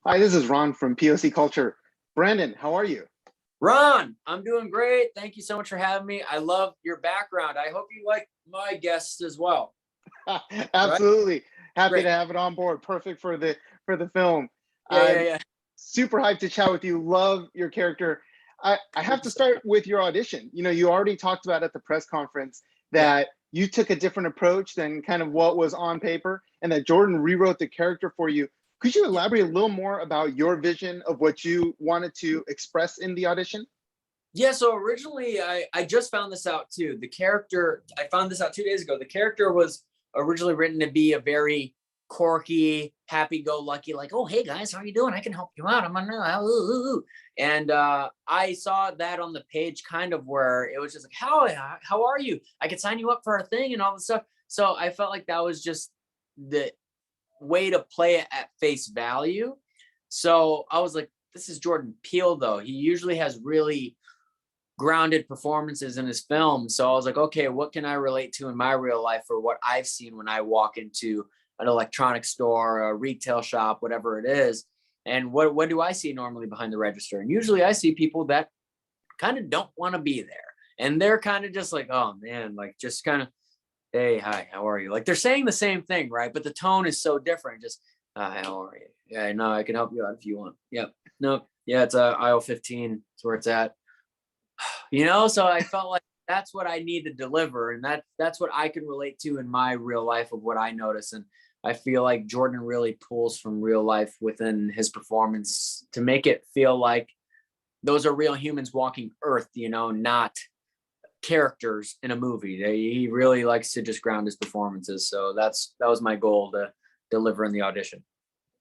Hi, this is Ron from POC Culture. Brandon, how are you? Ron, I'm doing great. Thank you so much for having me. I love your background. I hope you like my guests as well. Right? Absolutely. Happy Great. to have it on board. Perfect for the film. Yeah, yeah, I'm yeah. super hyped to chat with you. Love your character. I have Thank to you so start much. with your audition. You already talked about at the press conference Yeah. that you took a different approach than kind of what was on paper and that Jordan rewrote the character for you. Could you Yeah. elaborate a little more about your vision of what you wanted to express in the audition? Yeah, so originally I just found this out too. The character, I found this out 2 days ago. The character was originally written to be a very quirky, happy-go-lucky, like, oh, hey guys, how are you doing? I can help you out. I'm on and I saw that on the page kind of where it was just like, how are you? I could sign you up for a thing and all this stuff. So I felt like that was just the way to play it at face value. So I was like, this is Jordan Peele, though. He usually has really grounded performances in his film. So I was like, okay, what can I relate to in my real life or what I've seen when I walk into an electronic store, a retail shop, whatever it is. And what do I see normally behind the register? And usually I see people that kind of don't want to be there. And they're kind of just like, oh man, like just kind of, hey, hi, how are you? Like they're saying the same thing, right? But the tone is so different. Just, hi, how are you? Yeah, no, I can help you out if you want. Yep. No, yeah, it's aisle 15. It's where it's at. So I felt like that's what I need to deliver, and that's what I can relate to in my real life of what I notice. And I feel like Jordan really pulls from real life within his performance to make it feel like those are real humans walking earth, not characters in a movie. He really likes to just ground his performances, so that was my goal to deliver in the audition.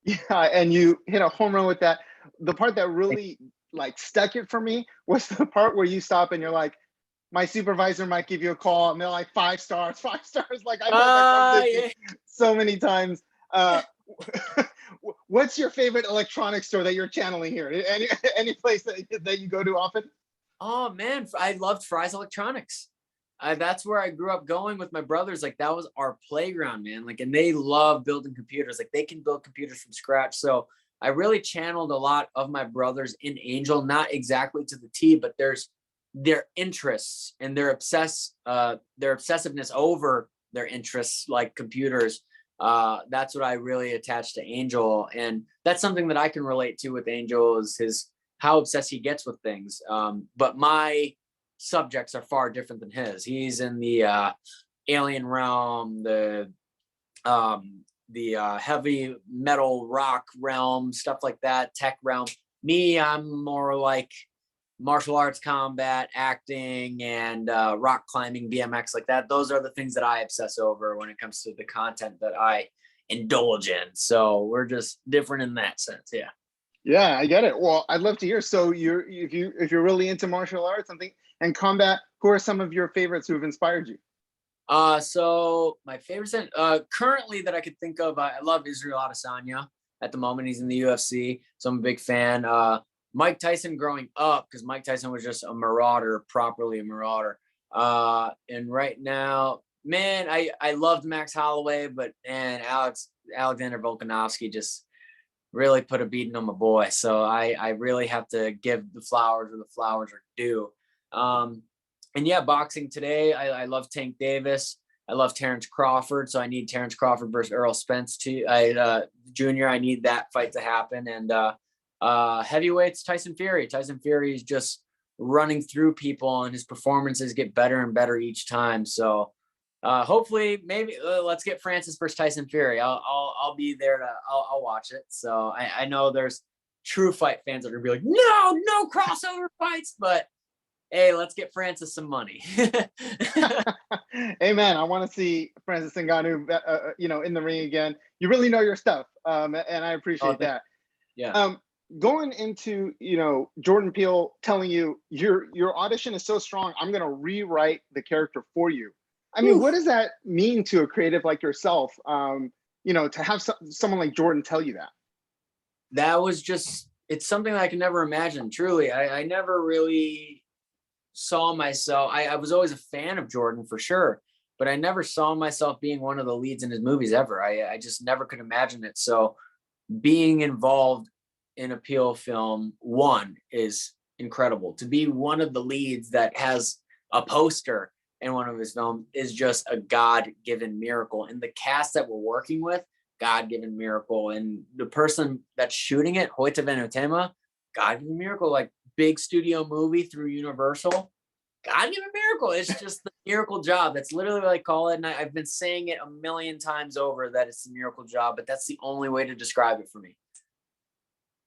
Yeah, and you hit a home run with that. The part that really like stuck it for me was the part where you stop and you're like, my supervisor might give you a call and they're like 5 stars, 5 stars. Like I've heard that conversation Yeah. so many times. What's your favorite electronics store that you're channeling here? Any place that you go to often? Oh man, I loved Fry's Electronics. That's where I grew up going with my brothers. Like that was our playground, man. Like, and they love building computers. Like they can build computers from scratch. So I really channeled a lot of my brothers in Angel, not exactly to the T, but there's their interests and their obsessiveness over their interests, like computers. That's what I really attached to Angel, and that's something that I can relate to with Angel is his how obsessed he gets with things. But my subjects are far different than his. He's in the alien realm, the heavy metal rock realm, stuff like that, tech realm. Me, I'm more like martial arts, combat, acting, and rock climbing, BMX, like that. Those are the things that I obsess over when it comes to the content that I indulge in. So we're just different in that sense. Yeah. Yeah, I get it. Well, I'd love to hear. So if you're really into martial arts and combat, who are some of your favorites who have inspired you? So my favorite currently that I could think of, I love Israel Adesanya at the moment. He's in the UFC, so I'm a big fan. Mike Tyson growing up, because Mike Tyson was just a marauder, properly a marauder. And right now, man, I loved Max Holloway, but man, Alexander Volkanovski just really put a beating on my boy. So I really have to give the flowers where the flowers are due. And yeah, boxing today, I love Tank Davis. I love Terrence Crawford, so I need Terrence Crawford versus Errol Spence too. Junior, I need that fight to happen. And heavyweights, Tyson Fury. Tyson Fury is just running through people, and his performances get better and better each time. So hopefully, maybe let's get Francis versus Tyson Fury. I'll be there to I'll watch it. So I know there's true fight fans that are gonna be like, no crossover fights, but hey, let's get Francis some money. Hey man, I want to see Francis Ngannou, in the ring again. You really know your stuff, and I Oh, appreciate that. yeah. Um, Going into Jordan Peele telling you your audition is so strong, I'm going to rewrite the character for you. I mean, what Oof. does that mean to a creative like yourself? To have someone like Jordan tell you that. That was just it's something that I can never imagine. Truly, I never really saw myself. I was always a fan of Jordan for sure, but I never saw myself being one of the leads in his movies ever. I just never could imagine it. So being involved in a Peele film, one, is incredible. To be one of the leads that has a poster in one of his films is just a God-given miracle. And the cast that we're working with, God-given miracle. And the person that's shooting it, Hoyte van Hoytema, God-given miracle. Like, big studio movie through Universal, God-given miracle. It's just the miracle job. That's literally what I call it. And I've been saying it a million times over that it's the miracle job, but that's the only way to describe it for me.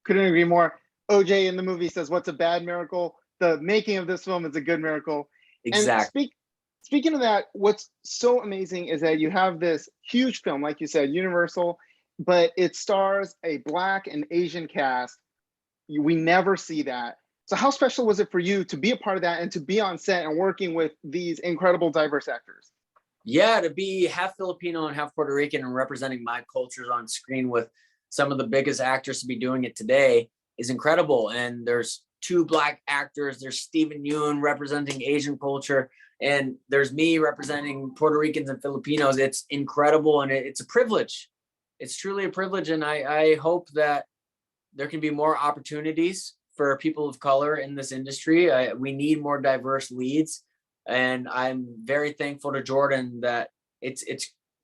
Couldn't agree more. OJ in the movie says, "What's a bad miracle? The making of this film is a good miracle." Exactly. And speaking of that, what's so amazing is that you have this huge film, like you said, Universal, but it stars a Black and Asian cast. We never see that. So how special was it for you to be a part of that and to be on set and working with these incredible diverse actors? Yeah, to be half Filipino and half Puerto Rican and representing my cultures on screen with some of the biggest actors to be doing it today is incredible. And there's two Black actors. There's Stephen Yeun representing Asian culture, and there's me representing Puerto Ricans and Filipinos. It's incredible, and it's a privilege. It's truly a privilege, and I hope that there can be more opportunities for people of color in this industry. We need more diverse leads. And I'm very thankful to Jordan that it's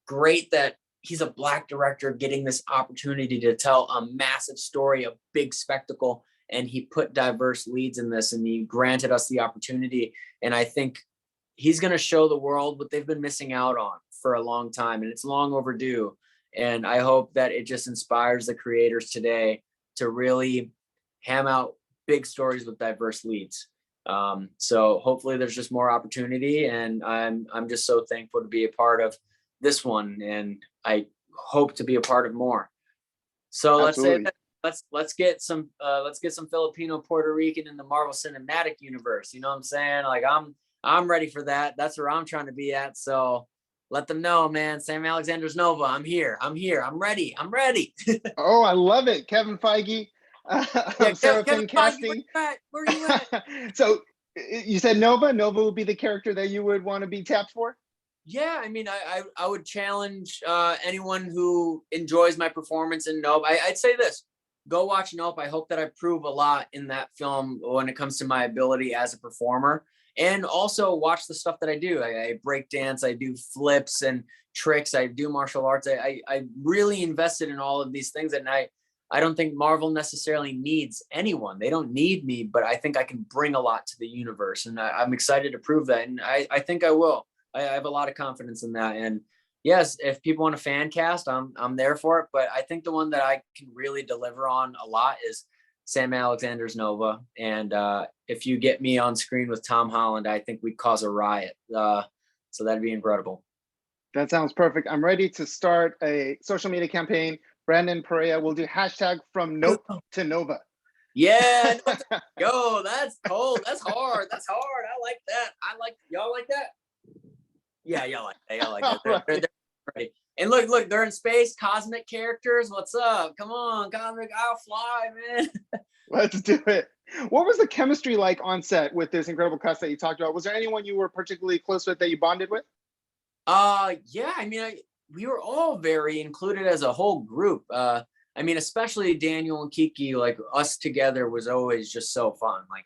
great that he's a Black director getting this opportunity to tell a massive story, a big spectacle. And he put diverse leads in this, and he granted us the opportunity. And I think he's going to show the world what they've been missing out on for a long time. And it's long overdue. And I hope that it just inspires the creators today to really ham out big stories with diverse leads. So hopefully there's just more opportunity, and I'm just so thankful to be a part of this one, and I hope to be a part of more. So Absolutely. let's get some Filipino Puerto Rican in the Marvel Cinematic Universe. You know what I'm saying? Like, I'm ready for that. That's where I'm trying to be at. So let them know, man. Sam Alexander's Nova. I'm here. I'm ready. Oh, I love it. Kevin Feige, Yeah, Seraphim Feige, casting. where are you at? So you said Nova. Nova would be the character that you would want to be tapped for? Yeah, I mean, I would challenge anyone who enjoys my performance in Nope. I'd say this: go watch Nope. I hope that I prove a lot in that film when it comes to my ability as a performer, and also watch the stuff that I do. I break dance, I do flips and tricks, I do martial arts. I really invested in all of these things, and I don't think Marvel necessarily needs anyone. They don't need me, but I think I can bring a lot to the universe, and I'm excited to prove that, and I think I will. I have a lot of confidence in that. And yes, if people want a fan cast, I'm there for it. But I think the one that I can really deliver on a lot is Sam Alexander's Nova. And if you get me on screen with Tom Holland, I think we'd cause a riot. So that'd be incredible. That sounds perfect. I'm ready to start a social media campaign. Brandon Perea will do hashtag from Nope to Nova. Yeah, yo, that's cold. That's hard. I like that. Y'all like that. Yeah, y'all like that. They're ready. And look, they're in space, cosmic characters. What's up? Come on, cosmic, I'll fly, man. Let's do it. What was the chemistry like on set with this incredible cast that you talked about? Was there anyone you were particularly close with that you bonded with? Yeah, I mean, we were all very included as a whole group. I mean, especially Daniel and Kiki, like us together was always just so fun. Like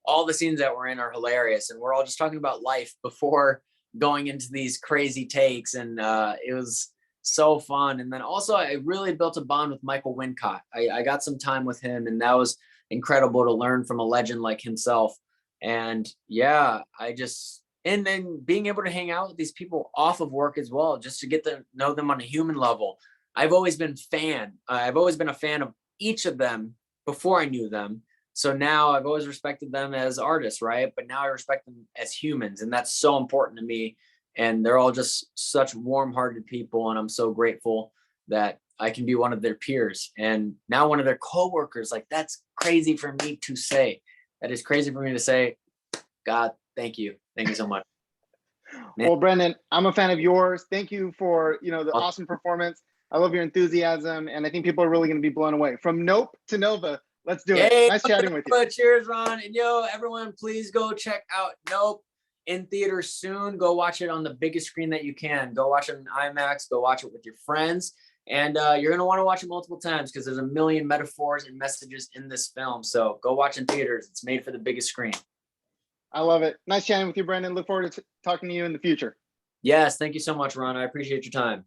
all the scenes that we're in are hilarious, and we're all just talking about life before going into these crazy takes, and it was so fun. And then also I really built a bond with Michael Wincott. I got some time with him, and that was incredible to learn from a legend like himself. And yeah, and then being able to hang out with these people off of work as well, just to get to know them on a human level. I've always been a fan of each of them before I knew them. So now I've always respected them as artists, right? But now I respect them as humans, and that's so important to me. And they're all just such warm-hearted people, and I'm so grateful that I can be one of their peers and now one of their coworkers. Like, that's crazy for me to say. That is crazy for me to say. God, thank you so much. Well, Brandon, I'm a fan of yours. Thank you for the awesome performance. I love your enthusiasm, and I think people are really going to be blown away. From Nope to Nova. Let's do it. Nice chatting with you. Cheers, Ron. And everyone, please go check out Nope in theaters soon. Go watch it on the biggest screen that you can. Go watch it in IMAX. Go watch it with your friends. And you're going to want to watch it multiple times because there's a million metaphors and messages in this film. So go watch in theaters. It's made for the biggest screen. I love it. Nice chatting with you, Brandon. Look forward to talking to you in the future. Yes. Thank you so much, Ron. I appreciate your time.